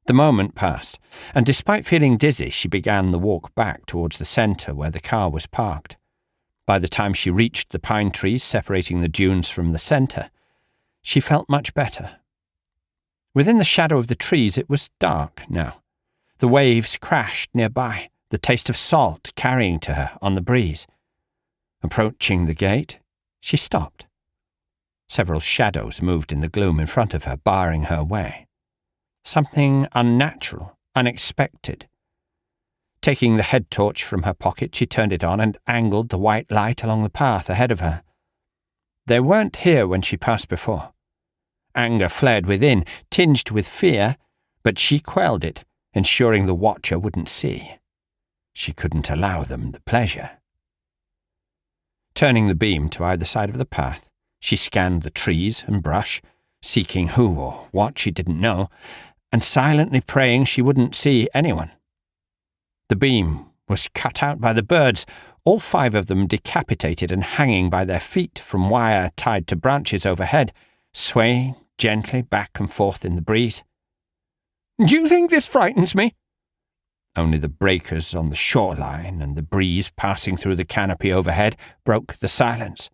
The moment passed, and despite feeling dizzy, she began the walk back towards the centre where the car was parked. By the time she reached the pine trees separating the dunes from the centre, she felt much better. Within the shadow of the trees it was dark now. The waves crashed nearby, the taste of salt carrying to her on the breeze. Approaching the gate, she stopped. Several shadows moved in the gloom in front of her, barring her way. Something unnatural, unexpected. Taking the head torch from her pocket, she turned it on and angled the white light along the path ahead of her. They weren't here when she passed before. Anger flared within, tinged with fear, but she quelled it, ensuring the watcher wouldn't see. She couldn't allow them the pleasure. Turning the beam to either side of the path, she scanned the trees and brush, seeking who or what she didn't know, and silently praying she wouldn't see anyone. The beam was cut out by the birds, all 5 of them decapitated and hanging by their feet from wire tied to branches overhead, swaying gently back and forth in the breeze. "Do you think this frightens me?" Only the breakers on the shoreline and the breeze passing through the canopy overhead broke the silence.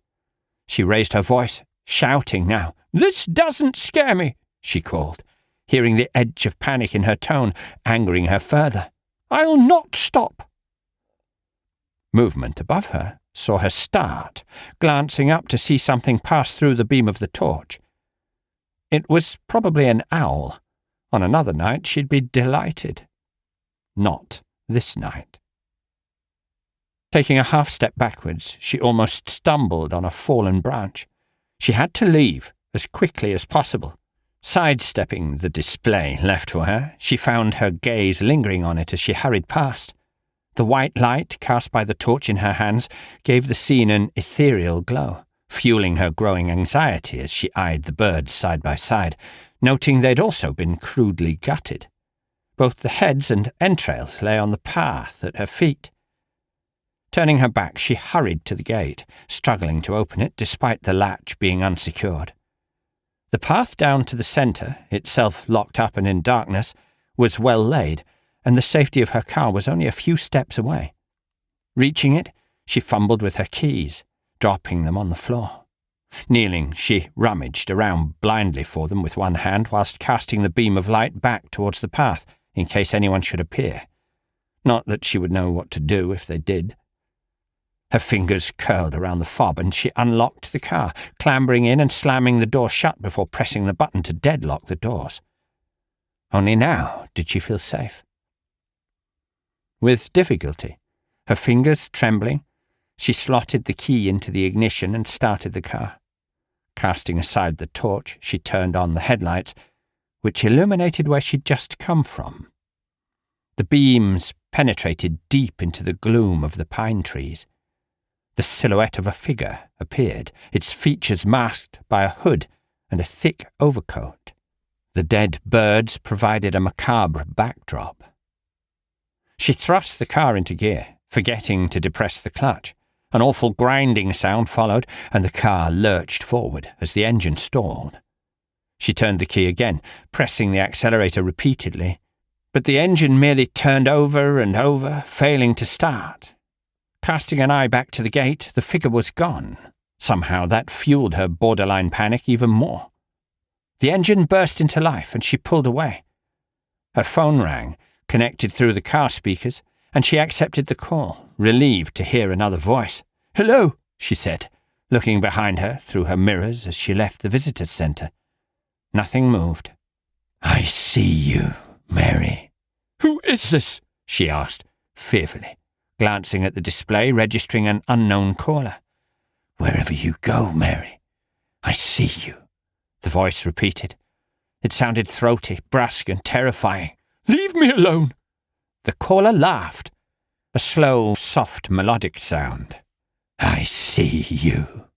She raised her voice, shouting now. "This doesn't scare me," she called, hearing the edge of panic in her tone, angering her further. "I'll not stop." Movement above her saw her start, glancing up to see something pass through the beam of the torch. It was probably an owl. On another night she'd be delighted. Not this night. Taking a half step backwards, she almost stumbled on a fallen branch. She had to leave as quickly as possible. Sidestepping the display left for her, she found her gaze lingering on it as she hurried past. The white light cast by the torch in her hands gave the scene an ethereal glow, fueling her growing anxiety as she eyed the birds side by side, noting they'd also been crudely gutted. Both the heads and entrails lay on the path at her feet. Turning her back, she hurried to the gate, struggling to open it despite the latch being unsecured. The path down to the centre, itself locked up and in darkness, was well laid, and the safety of her car was only a few steps away. Reaching it, she fumbled with her keys, dropping them on the floor. Kneeling, she rummaged around blindly for them with one hand whilst casting the beam of light back towards the path in case anyone should appear. Not that she would know what to do if they did. Her fingers curled around the fob and she unlocked the car, clambering in and slamming the door shut before pressing the button to deadlock the doors. Only now did she feel safe. With difficulty, her fingers trembling, she slotted the key into the ignition and started the car. Casting aside the torch, she turned on the headlights, which illuminated where she'd just come from. The beams penetrated deep into the gloom of the pine trees. The silhouette of a figure appeared, its features masked by a hood and a thick overcoat. The dead birds provided a macabre backdrop. She thrust the car into gear, forgetting to depress the clutch. An awful grinding sound followed, and the car lurched forward as the engine stalled. She turned the key again, pressing the accelerator repeatedly, but the engine merely turned over and over, failing to start. Casting an eye back to the gate, the figure was gone. Somehow that fueled her borderline panic even more. The engine burst into life and she pulled away. Her phone rang, connected through the car speakers, and she accepted the call, relieved to hear another voice. "Hello," she said, looking behind her through her mirrors as she left the visitor's centre. Nothing moved. "I see you, Mary." "Who is this?" she asked, fearfully, glancing at the display registering an unknown caller. "Wherever you go, Mary, I see you," the voice repeated. It sounded throaty, brusque, and terrifying. "Leave me alone." The caller laughed, a slow, soft, melodic sound. "I see you."